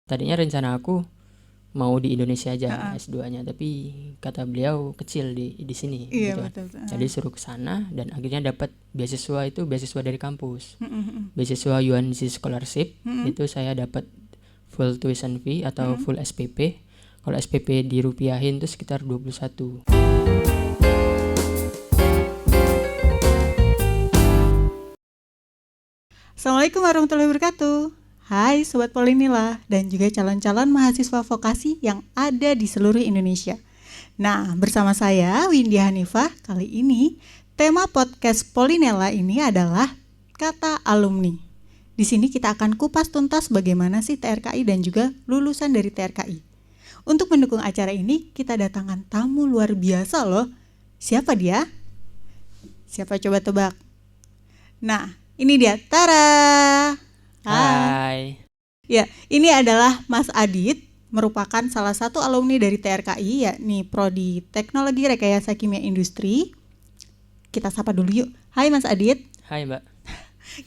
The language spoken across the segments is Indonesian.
tadinya rencana aku mau di Indonesia aja S2-nya, tapi kata beliau kecil di sini Iya, gitu kan. betul. Jadi suruh ke sana dan akhirnya dapat beasiswa, itu beasiswa dari kampus. Beasiswa UNC Scholarship, itu saya dapat full tuition fee atau full SPP. Kalau SPP dirupiahin itu sekitar 21. Assalamualaikum warahmatullahi wabarakatuh. Hai Sobat Polinila dan juga calon-calon mahasiswa vokasi yang ada di seluruh Indonesia. Nah, bersama saya Windy Hanifah, kali ini tema podcast Polinela ini adalah kata alumni. Di sini kita akan kupas tuntas bagaimana sih TRKI dan juga lulusan dari TRKI. Untuk mendukung acara ini, kita datangkan tamu luar biasa loh. Siapa dia? Siapa coba tebak? Nah, ini dia, Tara. Hai. Ya, ini adalah Mas Adit, merupakan salah satu alumni dari TRKI, yakni Prodi Teknologi Rekayasa Kimia Industri. Kita sapa dulu yuk. Hai Mas Adit. Hai Mbak.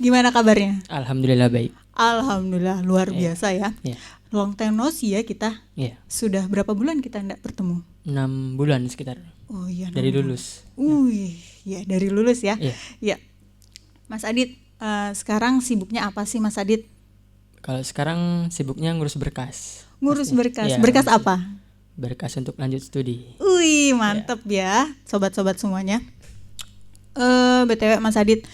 Gimana kabarnya? Alhamdulillah baik. Alhamdulillah, luar biasa ya. Iya. Long time no see ya kita. Iya. Sudah berapa bulan kita enggak bertemu? 6 bulan sekitar. Oh iya. Dari lulus. Ya dari lulus ya. Iya. Ya. Mas Adit, sekarang sibuknya apa sih Mas Adit? Kalau sekarang sibuknya ngurus berkas. Ngurus berkas. Iya, Berkas apa? Berkas untuk lanjut studi. Wih, mantep ya, sobat-sobat semuanya. BTW Mas Adit,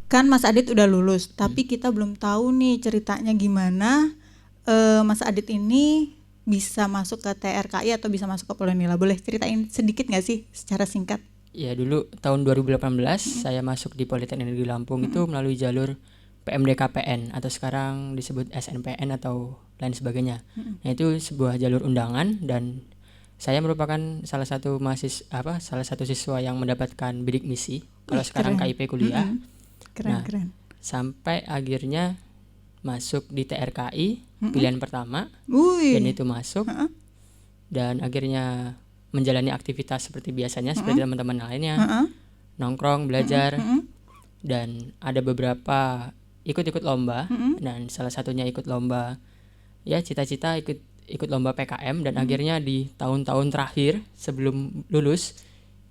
kan Mas Adit udah lulus, tapi kita belum tahu nih ceritanya gimana Mas Adit ini bisa masuk ke TRKI atau bisa masuk ke Polinila. Boleh ceritain sedikit nggak sih secara singkat? Ya dulu tahun 2018 saya masuk di Politeknik Negeri Lampung itu melalui jalur PMDKPN atau sekarang disebut SNPN atau lain sebagainya. Nah itu sebuah jalur undangan dan saya merupakan salah satu siswa yang mendapatkan bidik misi. Kalau sekarang keren. KIP kuliah. Keren. Sampai akhirnya masuk di TRKI pilihan pertama. Wih. Dan itu masuk dan akhirnya menjalani aktivitas seperti biasanya seperti teman-teman lainnya, nongkrong, belajar, dan ada beberapa ikut lomba, dan salah satunya ikut lomba, ya cita-cita ikut lomba PKM, dan akhirnya di tahun-tahun terakhir sebelum lulus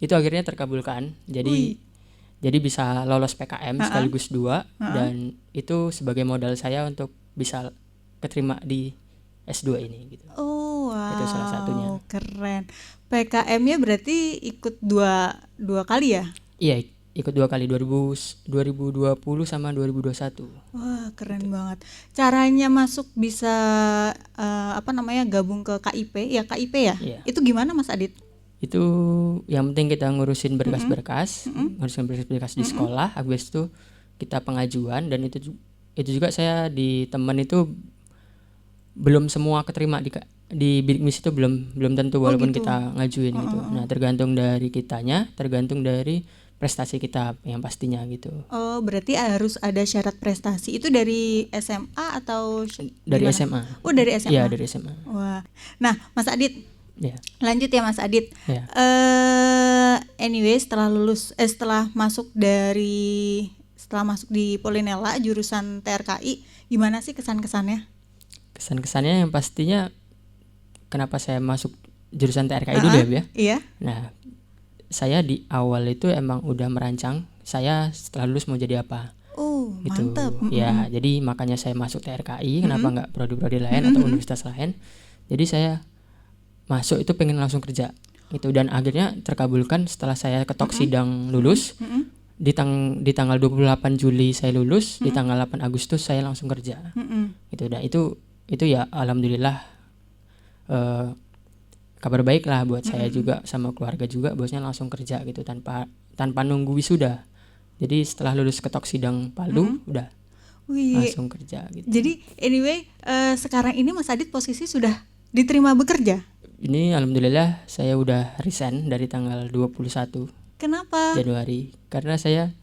itu akhirnya terkabulkan, jadi bisa lolos PKM sekaligus 2, dan itu sebagai modal saya untuk bisa keterima di S2 ini gitu. Oh wow, itu salah satunya. Keren. PKM-nya berarti ikut dua kali ya? Iya, ikut 2 kali, 2020 sama 2021. Wah, keren banget. Caranya masuk bisa gabung ke KIP ya? Iya. Itu gimana Mas Adit? Itu yang penting kita ngurusin berkas-berkas, di sekolah, habis itu kita pengajuan, dan itu juga saya di teman itu belum semua keterima di bidik misi itu belum tentu walaupun gitu. kita ngajuin gitu. Nah, tergantung dari kitanya, tergantung dari prestasi kita yang pastinya gitu. Oh, berarti harus ada syarat prestasi. Itu dari SMA atau dari gimana? SMA? Oh, dari SMA. Iya, dari SMA. Wah. Nah, Mas Adit. Ya. Lanjut ya Mas Adit. Ya. Anyway, setelah masuk di Polinela jurusan TRKI, gimana sih kesan-kesannya? Kesan-kesannya yang pastinya kenapa saya masuk jurusan TRKI dulu ya. Iya. Nah, saya di awal itu emang udah merancang saya setelah lulus mau jadi apa. Oh, gitu. mantap. Ya, jadi makanya saya masuk TRKI, kenapa nggak prodi-prodi lain atau universitas lain. Jadi saya masuk itu pengen langsung kerja gitu, dan akhirnya terkabulkan setelah saya ketok sidang lulus. Di tanggal 28 Juli saya lulus, di tanggal 8 Agustus saya langsung kerja. Gitu, dan itu ya alhamdulillah kabar baik lah buat saya juga sama keluarga juga, bosnya langsung kerja gitu tanpa nunggu wisuda. Jadi setelah lulus ketok sidang Palu udah langsung kerja gitu. Jadi anyway, sekarang ini Mas Adit posisi sudah diterima bekerja? Ini alhamdulillah saya udah resign dari tanggal 21 Kenapa? Januari, karena saya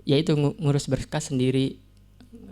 yaitu ngurus berkas sendiri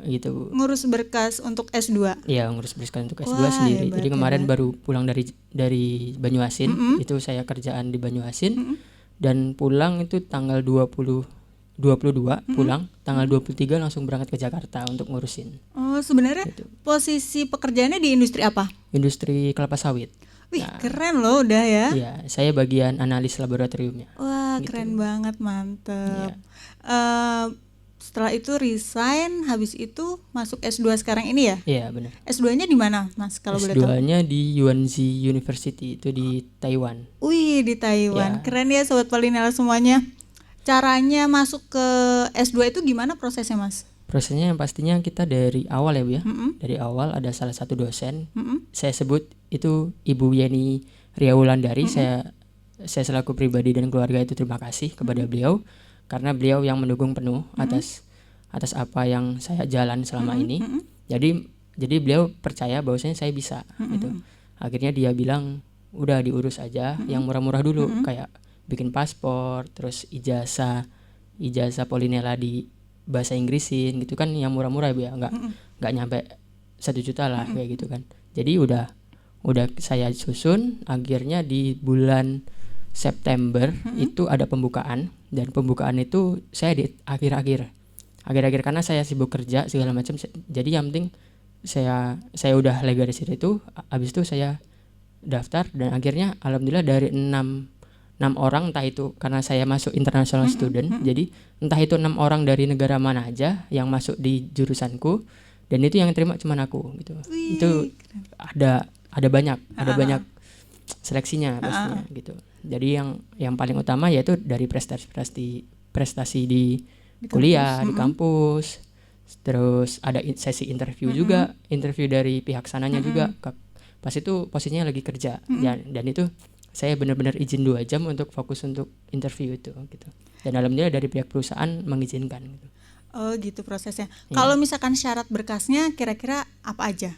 gitu. Ngurus berkas untuk S2? Iya, ngurus berkas untuk S2 Wah, sendiri. hebat, Jadi kemarin baru pulang dari Banyuasin, itu saya kerjaan di Banyuasin, dan pulang itu tanggal 25 22 pulang, tanggal 23 langsung berangkat ke Jakarta untuk ngurusin. Oh, sebenarnya Gitu. posisi pekerjaannya di industri apa? Industri kelapa sawit. Wih, keren loh udah ya. Iya, saya bagian analis laboratoriumnya. Wah, Gitu. keren banget, mantep. Iya. Setelah itu resign, habis itu masuk S2 sekarang ini ya? Iya, benar. S2-nya di mana, Mas, kalau boleh tahu? S2-nya di Yuanzi University, itu di Taiwan. Wih, di Taiwan. Ya. Keren ya Sobat Polinela semuanya. Caranya masuk ke S2 itu gimana prosesnya, Mas? Prosesnya yang pastinya kita dari awal ya Bu ya. Dari awal ada salah satu dosen, saya sebut itu Ibu Yeni Riawulandari. Saya selaku pribadi dan keluarga itu terima kasih kepada beliau, karena beliau yang mendukung penuh atas apa yang saya jalan selama ini. Jadi beliau percaya bahwasanya saya bisa gitu. Akhirnya dia bilang udah diurus aja yang murah-murah dulu, kayak bikin paspor, terus ijazah Polinela di bahasa Inggrisin gitu kan, yang murah-murah ya, nggak nyampe 1 juta lah kayak gitu kan. Jadi udah saya susun. Akhirnya di bulan September itu ada pembukaan, dan pembukaan itu saya di akhir-akhir karena saya sibuk kerja segala macam. Jadi yang penting saya udah lega di situ. Habis itu saya daftar, dan akhirnya alhamdulillah dari 6 orang, entah itu karena saya masuk international student, jadi entah itu 6 orang dari negara mana aja yang masuk di jurusanku, dan itu yang terima cuma aku gitu. Wih, Itu ada banyak seleksinya pastinya gitu. Jadi yang paling utama yaitu dari prestasi di kuliah, di kampus. Terus ada sesi interview juga, interview dari pihak sananya juga. Pas itu posisinya lagi kerja, dan itu saya benar-benar izin 2 jam untuk fokus untuk interview itu gitu. Dan alhamdulillah dari pihak perusahaan mengizinkan gitu. Oh gitu prosesnya. Kalau misalkan syarat berkasnya kira-kira apa aja?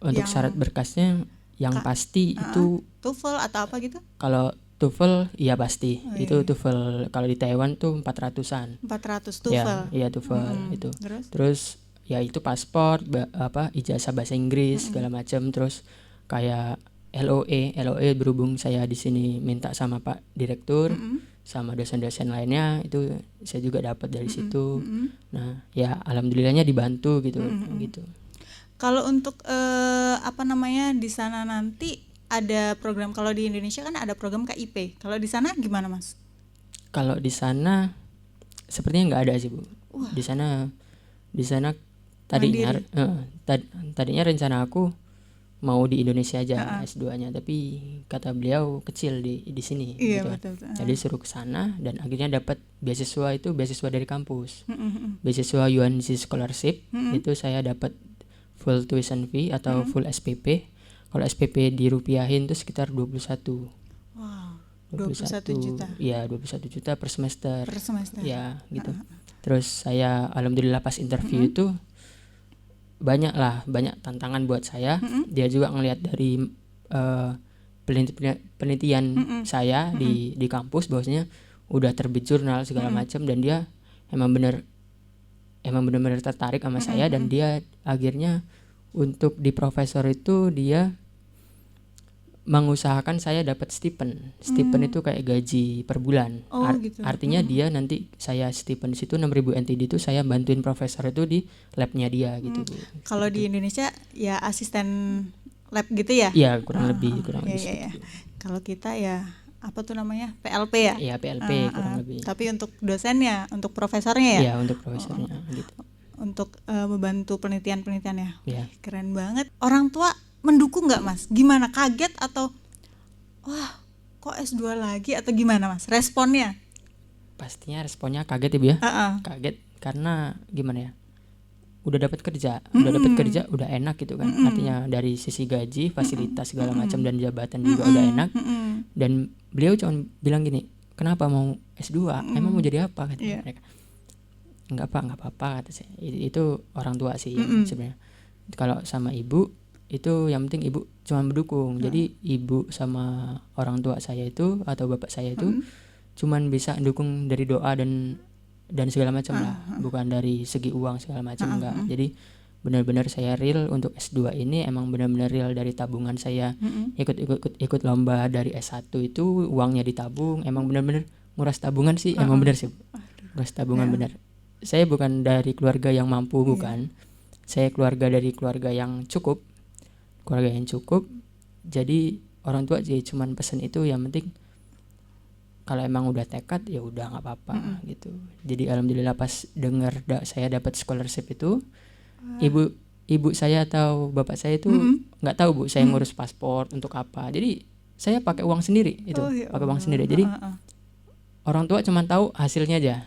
Untuk syarat berkasnya yang pasti itu TOEFL atau apa gitu? kalau TOEFL iya pasti. Itu TOEFL kalau di Taiwan tuh 400-an. 400 TOEFL. Iya TOEFL itu. Terus ya itu paspor, ijazah bahasa Inggris segala macam. Terus kayak LOE berhubung saya di sini minta sama Pak Direktur sama dosen-dosen lainnya, itu saya juga dapat dari situ. Nah ya alhamdulillahnya dibantu gitu. Gitu. Kalau untuk di sana nanti ada program, kalau di Indonesia kan ada program KIP. Kalau di sana gimana, Mas? Kalau mandiri. Sepertinya nggak ada sih Bu. Di sana tadinya rencana aku mau di Indonesia aja S2-nya, tapi kata beliau kecil di sini gitu. Betul. Jadi suruh ke sana, dan akhirnya dapat beasiswa dari kampus. Beasiswa Yuanzi Scholarship, itu saya dapat full tuition fee atau full SPP. Kalau SPP dirupiahin itu sekitar 21. Wow. 21 juta. Iya, 21 juta per semester. Ya, gitu. Terus saya alhamdulillah pas interview itu banyak tantangan buat saya. Dia juga ngelihat dari penelitian saya di kampus bahwasanya udah terbit jurnal segala macam, dan dia emang benar-benar tertarik sama saya, dan dia akhirnya untuk di profesor itu dia mengusahakan saya dapat stipend. Stipend itu kayak gaji per bulan. Gitu. Artinya dia nanti saya stipend di situ 6.000 NTD, itu saya bantuin profesor itu di labnya dia gitu. Kalau di Indonesia ya asisten lab gitu ya? Iya, kurang lebih iya. Kalau kita ya apa tuh namanya? PLP ya? Iya, PLP kurang lebih. Tapi untuk dosennya, untuk profesornya ya? Iya, untuk profesornya gitu. Untuk membantu penelitiannya. Iya. Keren banget. Orang tua mendukung nggak, Mas? Gimana, kaget atau wah kok S2 lagi, atau gimana, Mas responnya? Pastinya responnya kaget ya Bu ya. Kaget karena gimana ya, udah dapat kerja udah enak gitu kan. Artinya dari sisi gaji, fasilitas segala macam, dan jabatan juga udah enak. Dan beliau cuma bilang gini, kenapa mau S2, emang mau jadi apa, kata mereka. Enggak apa-apa kata saya. Itu orang tua sih sebenarnya. Kalau sama ibu itu yang penting ibu cuma mendukung. Jadi ibu sama orang tua saya itu atau bapak saya itu cuman bisa mendukung dari doa dan segala macam lah, bukan dari segi uang segala macam enggak. Jadi benar-benar saya real untuk S2 ini, emang benar-benar real dari tabungan saya. Ikut lomba dari S1 itu uangnya ditabung, emang benar-benar nguras tabungan sih, emang benar sih. Kos tabungan benar. Saya bukan dari keluarga yang mampu, bukan. Saya dari keluarga yang cukup. Jadi orang tua jadi cuman pesen itu, yang penting kalau emang udah tekad ya udah nggak apa-apa gitu. Jadi alhamdulillah pas dengar saya dapat scholarship itu, ibu saya atau bapak saya itu nggak tahu Bu saya ngurus paspor untuk apa. Jadi saya pakai uang sendiri itu, pakai uang sendiri. Jadi orang tua cuma tahu hasilnya aja.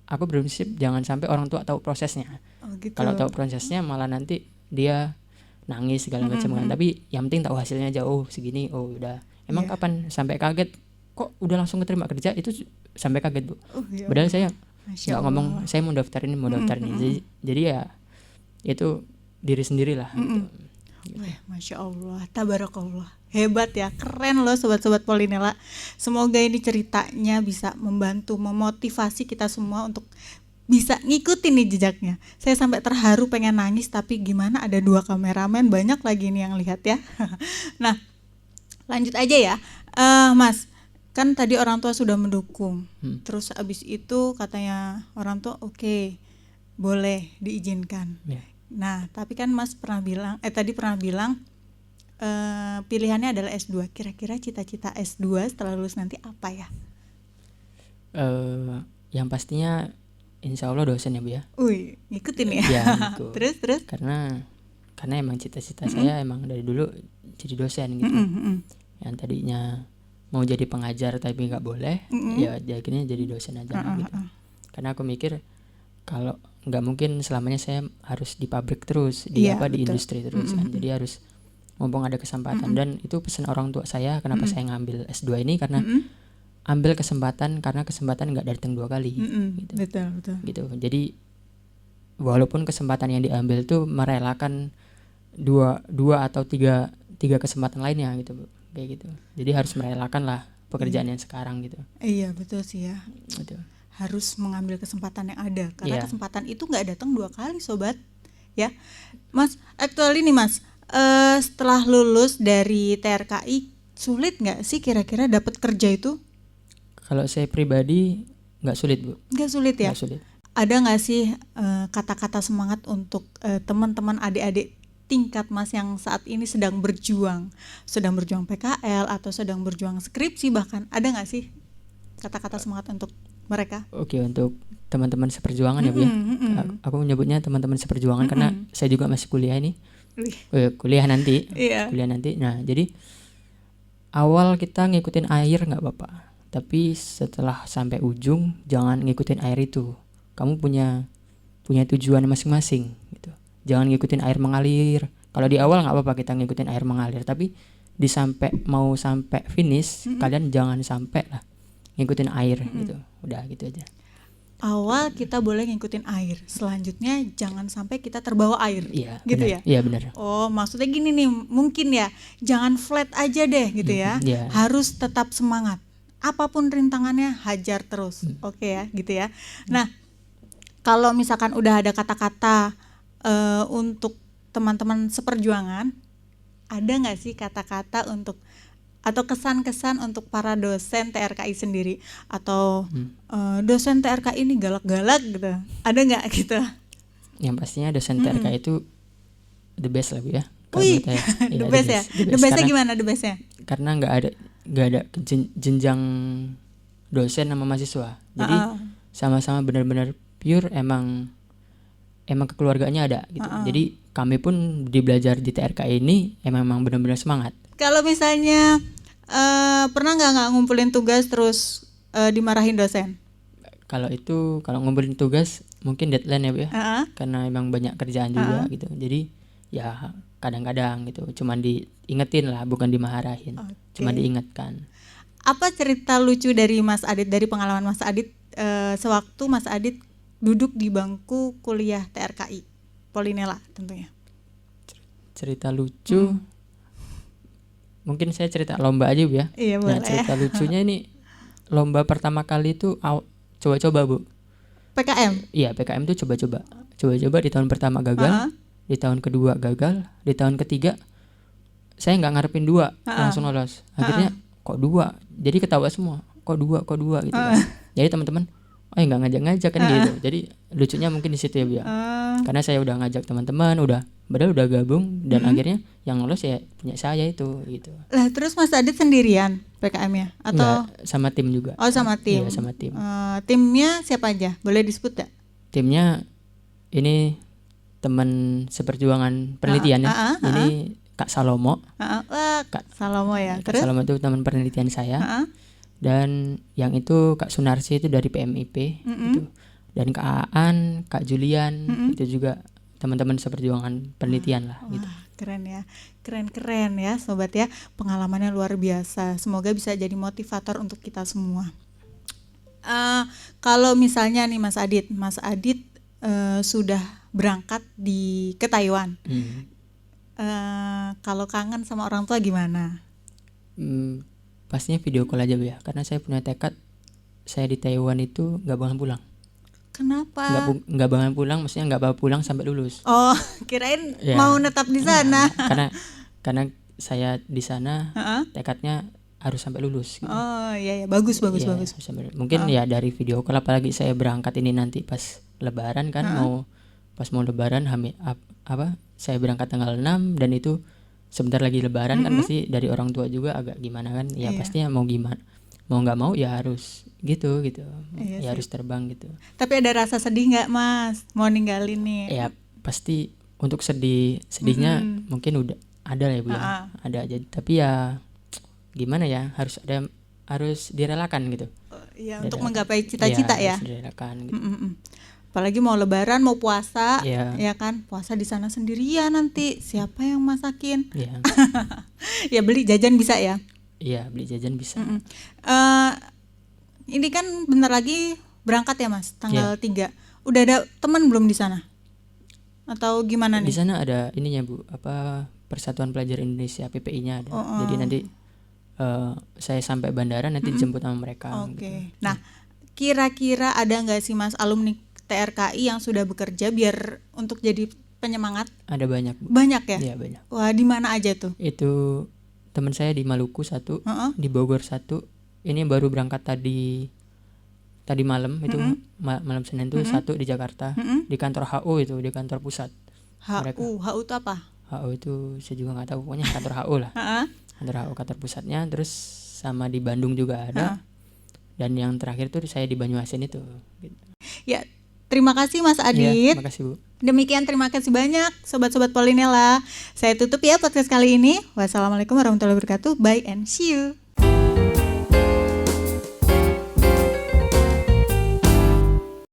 Aku berprinsip jangan sampai orang tua tahu prosesnya. Gitu. Kalau tahu prosesnya malah nanti dia nangis segala macam kan. Tapi yang penting tahu hasilnya aja. Oh segini, oh udah. Emang kapan sampai kaget? Kok udah langsung keterima kerja? Itu sampai kaget Bu. Padahal saya nggak ngomong saya mau daftar ini. Jadi ya itu diri sendirilah. Gitu. Masya Allah, tabarakallah, hebat ya, keren loh sobat-sobat Polinela. Semoga ini ceritanya bisa membantu, memotivasi kita semua untuk bisa ngikutin nih jejaknya. Saya sampai terharu pengen nangis, tapi gimana ada 2 kameramen, banyak lagi nih yang lihat ya. Nah lanjut aja ya, Mas. Kan tadi orang tua sudah mendukung, terus abis itu katanya orang tua oke, boleh diizinkan. Nah tapi kan Mas tadi pernah bilang pilihannya adalah S2. Kira-kira cita-cita S2 setelah lulus nanti apa ya? Yang pastinya insya Allah dosen ya Bu ya. Ngikutin ya. Ya gitu. Terus? Karena emang cita-cita saya emang dari dulu jadi dosen gitu. Yang tadinya mau jadi pengajar tapi nggak boleh, ya akhirnya jadi dosen aja gitu. Karena aku mikir kalau nggak mungkin selamanya saya harus di pabrik terus, di industri terus kan. Jadi harus mumpung ada kesempatan. Dan itu pesan orang tua saya kenapa saya ngambil S2 ini, karena ambil kesempatan, karena kesempatan nggak datang 2 kali. Gitu. Betul. Gitu. Jadi walaupun kesempatan yang diambil tuh merelakan dua atau tiga kesempatan lainnya gitu Bu. Kayak gitu. Jadi harus merelakan lah pekerjaan yang sekarang gitu. Iya betul sih ya. Betul. Harus mengambil kesempatan yang ada, karena kesempatan itu nggak datang 2 kali sobat ya. Mas, actually nih Mas, setelah lulus dari TRKI sulit nggak sih kira-kira dapat kerja itu? Kalau saya pribadi nggak sulit Bu. Nggak sulit ya? Nggak sulit. Ada nggak sih kata-kata semangat untuk teman-teman adik-adik tingkat Mas yang saat ini sedang berjuang PKL atau sedang berjuang skripsi bahkan, ada nggak sih kata-kata semangat untuk mereka? Oke, untuk teman-teman seperjuangan ya Bu ya. Aku menyebutnya teman-teman seperjuangan karena saya juga masih kuliah ini. Kuliah nanti. Kuliah nanti. Nah, jadi awal kita ngikutin air nggak apa-apa, tapi setelah sampai ujung jangan ngikutin air itu. Kamu punya tujuan masing-masing gitu. Jangan ngikutin air mengalir. Kalau di awal nggak apa-apa kita ngikutin air mengalir, tapi mau sampai finish kalian jangan sampai lah ngikutin air gitu. Udah gitu aja. Awal kita boleh ngikutin air, selanjutnya jangan sampai kita terbawa air. Iya, gitu bener. ya? Iya benar. Oh, maksudnya gini nih, mungkin ya, jangan flat aja deh gitu ya. Harus tetap semangat. Apapun rintangannya hajar terus. Oke ya, gitu ya. Nah, kalau misalkan udah ada kata-kata untuk teman-teman seperjuangan, ada nggak sih kata-kata untuk atau kesan-kesan untuk para dosen TRKI sendiri atau dosen TRKI ini galak-galak gitu, ada nggak gitu? Yang pastinya dosen TRKI itu the best lah Bu ya. The best ya. The bestnya gimana the bestnya? Karena nggak ada jenjang dosen sama mahasiswa. Jadi sama-sama benar-benar pure, emang kekeluargaannya ada gitu. Jadi kami pun di belajar di TRKI ini emang benar-benar semangat. Kalau misalnya pernah nggak ngumpulin tugas terus dimarahin dosen? Kalau ngumpulin tugas mungkin deadline ya Bu ya. Karena emang banyak kerjaan juga gitu. Jadi ya kadang-kadang gitu cuman diingetin lah, bukan dimarahin. Cuma diingatkan. Apa cerita lucu dari Mas Adit, dari pengalaman Mas Adit sewaktu Mas Adit duduk di bangku kuliah TRKI Polinela tentunya? Cerita lucu mungkin saya cerita lomba aja Bu ya. Iya, boleh. Nah, cerita lucunya ini lomba pertama kali itu coba-coba Bu. PKM? Iya, PKM itu coba-coba di tahun pertama gagal, di tahun kedua gagal, di tahun ketiga saya nggak ngarepin 2 langsung lolos. Akhirnya kok 2, jadi ketawa semua, kok dua gitu kan. Jadi teman-teman, nggak ngajak-ngajak kan gitu. Jadi lucunya mungkin di situ ya Bu ya. Karena saya udah ngajak teman-teman, padahal udah gabung dan akhirnya yang lolos ya punya saya itu gitu. Lah terus Mas Adit sendirian PKM-nya atau Enggak, sama tim juga? Oh sama tim. Iya sama tim. Timnya siapa aja? Boleh disebut gak? Timnya ini teman seperjuangan penelitian ya. Ini Kak Salomo. Kak Salomo ya. Kak Salomo itu teman penelitian saya. Dan yang itu Kak Sunarsi itu dari PMIP gitu. Dan Kak Aan, Kak Julian itu juga teman-teman seperjuangan penelitian lah gitu. Keren ya, keren ya sobat ya, pengalamannya luar biasa. Semoga bisa jadi motivator untuk kita semua. Kalau misalnya nih Mas Adit sudah berangkat ke Taiwan. Kalau kangen sama orang tua gimana? Pastinya video call aja Bu ya, karena saya punya tekad saya di Taiwan itu nggak bakal pulang. Kenapa? Nggak bakal pulang, maksudnya nggak bakal pulang sampai lulus. Oh, kirain mau netap di sana. Karena saya di sana tekadnya harus sampai lulus. Gitu. Oh iya, bagus. Mungkin ya dari video call, apalagi saya berangkat ini nanti pas Lebaran kan, mau Lebaran saya berangkat tanggal 6 dan itu sebentar lagi Lebaran kan, pasti dari orang tua juga agak gimana kan, ya pastinya mau gimana, mau nggak mau ya harus gitu ya harus terbang gitu. Tapi ada rasa sedih nggak Mas mau ninggalin nih? Ya pasti untuk sedihnya mungkin udah ada lah ya Bu ya, ada aja, tapi ya gimana ya, harus direlakan gitu. Iya, untuk menggapai cita-cita ya. Harus direlakan gitu. Apalagi mau Lebaran, mau puasa, ya kan, puasa di sana sendirian nanti siapa yang masakin? Ya beli jajan bisa ya? Iya, beli jajan bisa. Ini kan bentar lagi berangkat ya Mas, tanggal 3. Udah ada teman belum di sana? Atau gimana nih? Di sana ada ininya Bu, Persatuan Pelajar Indonesia PPI-nya ada. Jadi nanti saya sampai bandara nanti dijemput sama mereka. Gitu. Nah, kira-kira ada nggak sih Mas alumni TRKI yang sudah bekerja biar untuk jadi penyemangat? Ada banyak Bu. Banyak ya? Iya banyak. Wah, di mana aja tuh? Itu teman saya di Maluku 1, di Bogor 1. Ini baru berangkat tadi malam itu, malam Senin itu 1 di Jakarta, di kantor HU itu, di kantor pusat. HU itu apa? HU itu saya juga nggak tahu, pokoknya kantor HU lah. Kantor HU, kantor pusatnya. Terus sama di Bandung juga ada. Dan yang terakhir tuh saya di Banyuasin itu gitu. Ya, terima kasih Mas Adit. Terima kasih Bu. Demikian, terima kasih banyak sobat-sobat Polinela. Saya tutup ya podcast kali ini. Wassalamualaikum warahmatullahi wabarakatuh. Bye and see you.